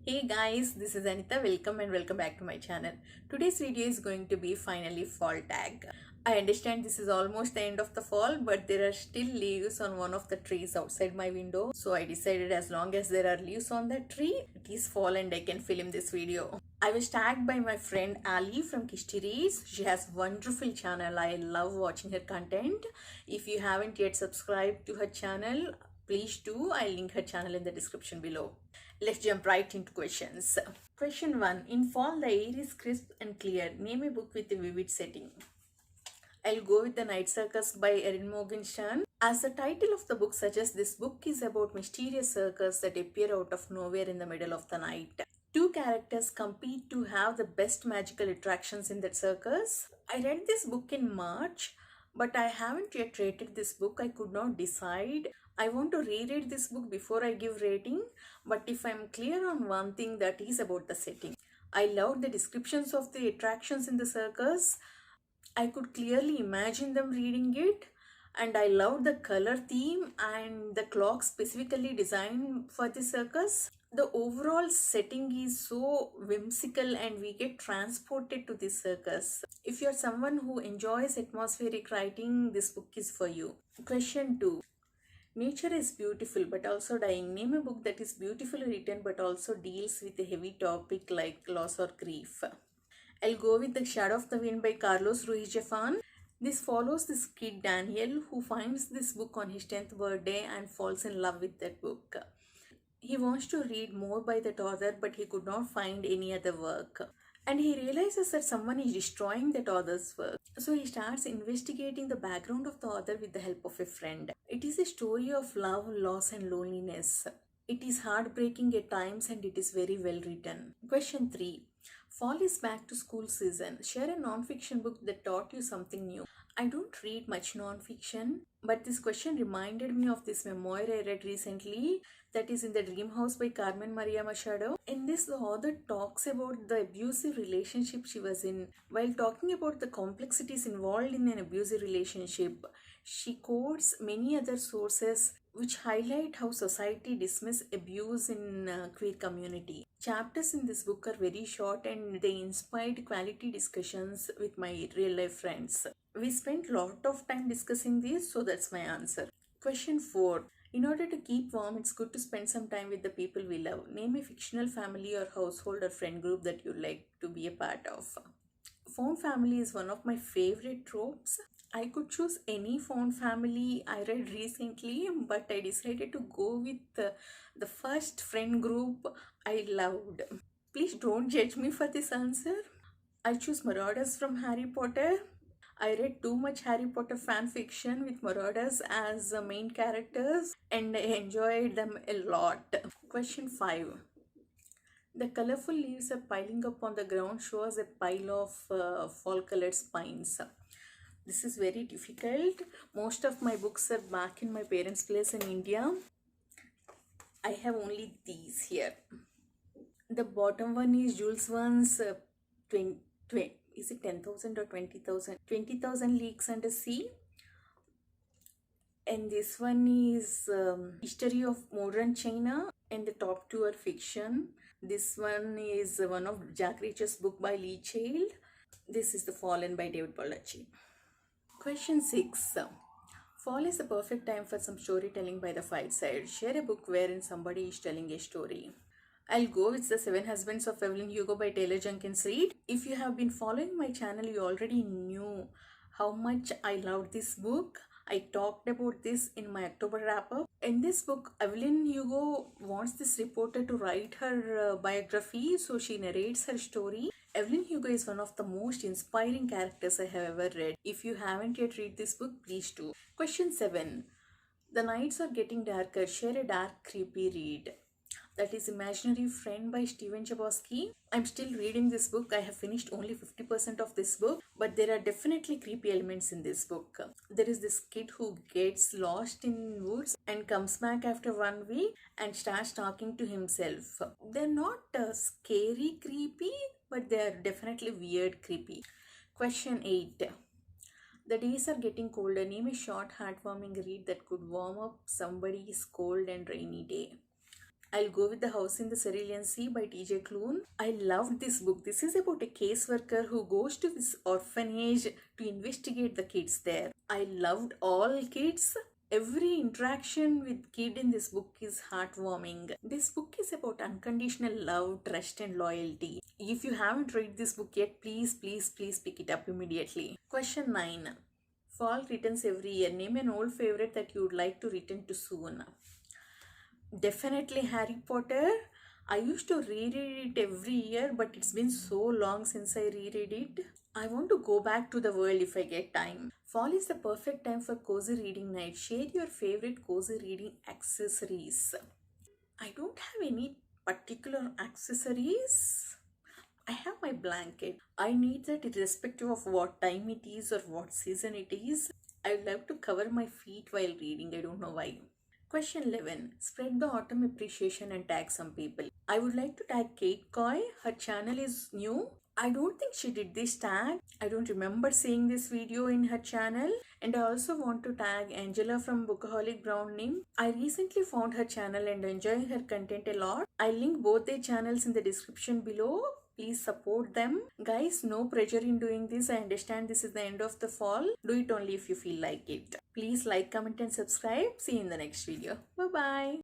Hey guys, this is Anita. Welcome and welcome back to my channel. Today's video is going to be finally fall tag. I understand this is almost the end of the fall, but there are still leaves on one of the trees outside my window. So I decided as long as there are leaves on that tree, it is fall and I can film this video. I was tagged by my friend Ali from Kishtiris. She has wonderful channel. I love watching her content. If you haven't yet subscribed to her channel, please do. I'll link her channel in the description below. Let's jump right into questions. Question 1. In fall, the air is crisp and clear. Name a book with a vivid setting. I'll go with The Night Circus by Erin Morgenstern. As the title of the book suggests, this book is about mysterious circus that appear out of nowhere in the middle of the night. Two characters compete to have the best magical attractions in that circus. I read this book in March, but I haven't yet rated this book. I could not decide. I want to reread this book before I give rating, but if I'm clear on one thing, that is about the setting. I loved the descriptions of the attractions in the circus. I could clearly imagine them reading it, and I loved the color theme and the clock specifically designed for the circus. The overall setting is so whimsical and we get transported to this circus. If you're someone who enjoys atmospheric writing, this book is for you. Question 2. Nature is beautiful but also dying. Name a book that is beautifully written but also deals with a heavy topic like loss or grief. I'll go with The Shadow of the Wind by Carlos Ruiz Zafón. This follows this kid Daniel who finds this book on his 10th birthday and falls in love with that book. He wants to read more by that author, but he could not find any other work. And he realizes that someone is destroying that author's work. So he starts investigating the background of the author with the help of a friend. It is a story of love, loss, and loneliness. It is heartbreaking at times and it is very well written. Question 3. Fall is back to school season. Share a non-fiction book that taught you something new. I don't read much non-fiction, but this question reminded me of this memoir I read recently, that is In the Dream House by Carmen Maria Machado. In this, the author talks about the abusive relationship she was in. While talking about the complexities involved in an abusive relationship, she quotes many other sources which highlight how society dismisses abuse in queer community. Chapters in this book are very short and they inspired quality discussions with my real life friends. We spent lot of time discussing this, so that's my answer. Question 4. In order to keep warm, it's good to spend some time with the people we love. Name a fictional family or household or friend group that you like to be a part of. Phone family is one of my favorite tropes. I could choose any phone family I read recently, but I decided to go with the first friend group I loved. Please don't judge me for this answer. I choose Marauders from Harry Potter. I read too much Harry Potter fan fiction with Marauders as main characters and I enjoyed them a lot. Question 5. The colorful leaves are piling up on the ground shows a pile of fall colored spines. This is very difficult. Most of my books are back in my parents' place in India. I have only these here. The bottom one is Jules Verne's 20, is it 10,000 or 20,000? 20,000 Leagues Under Sea. And this one is History of Modern China, and the top two are fiction. This one is one of Jack Reacher's book by Lee Child. This is The Fallen by David Baldacci. Question 6. Fall is the perfect time for some storytelling by the fight side. Share a book wherein somebody is telling a story. I'll go with The Seven Husbands of Evelyn Hugo by Taylor Jenkins Reid. If you have been following my channel, you already knew how much I loved this book. I talked about this in my October wrap-up. In this book, Evelyn Hugo wants this reporter to write her biography, so she narrates her story. Evelyn Hugo is one of the most inspiring characters I have ever read. If you haven't yet read this book, please do. Question 7. The nights are getting darker. Share a dark, creepy read. That is Imaginary Friend by Stephen Chbosky. I'm still reading this book. I have finished only 50% of this book, but there are definitely creepy elements in this book. There is this kid who gets lost in woods and comes back after 1 week and starts talking to himself. They're not scary creepy, but they are definitely weird creepy. Question 8. The days are getting colder. Name a short, heartwarming read that could warm up somebody's cold and rainy day. I'll go with The House in the Cerulean Sea by T.J. Klune. I loved this book. This is about a caseworker who goes to this orphanage to investigate the kids there. I loved all kids. Every interaction with kid in this book is heartwarming. This book is about unconditional love, trust and loyalty. If you haven't read this book yet, please pick it up immediately. Question 9. Fall returns every year. Name an old favorite that you would like to return to soon. Definitely Harry Potter. I used to reread it every year, but it's been so long since I reread it. I want to go back to the world if I get time. Fall is the perfect time for cozy reading night. Share your favorite cozy reading accessories. I don't have any particular accessories. I have my blanket. I need that irrespective of what time it is or what season it is. I love to cover my feet while reading. I don't know why. Question 11. Spread the autumn appreciation and tag some people. I would like to tag Kate Coy. Her channel is new. I don't think she did this tag. I don't remember seeing this video in her channel. And I also want to tag Angela from Bookaholic Browning. I recently found her channel and enjoying her content a lot. I'll link both their channels in the description below. Please support them. Guys, no pressure in doing this. I understand this is the end of the fall. Do it only if you feel like it. Please like, comment and subscribe. See you in the next video. Bye-bye.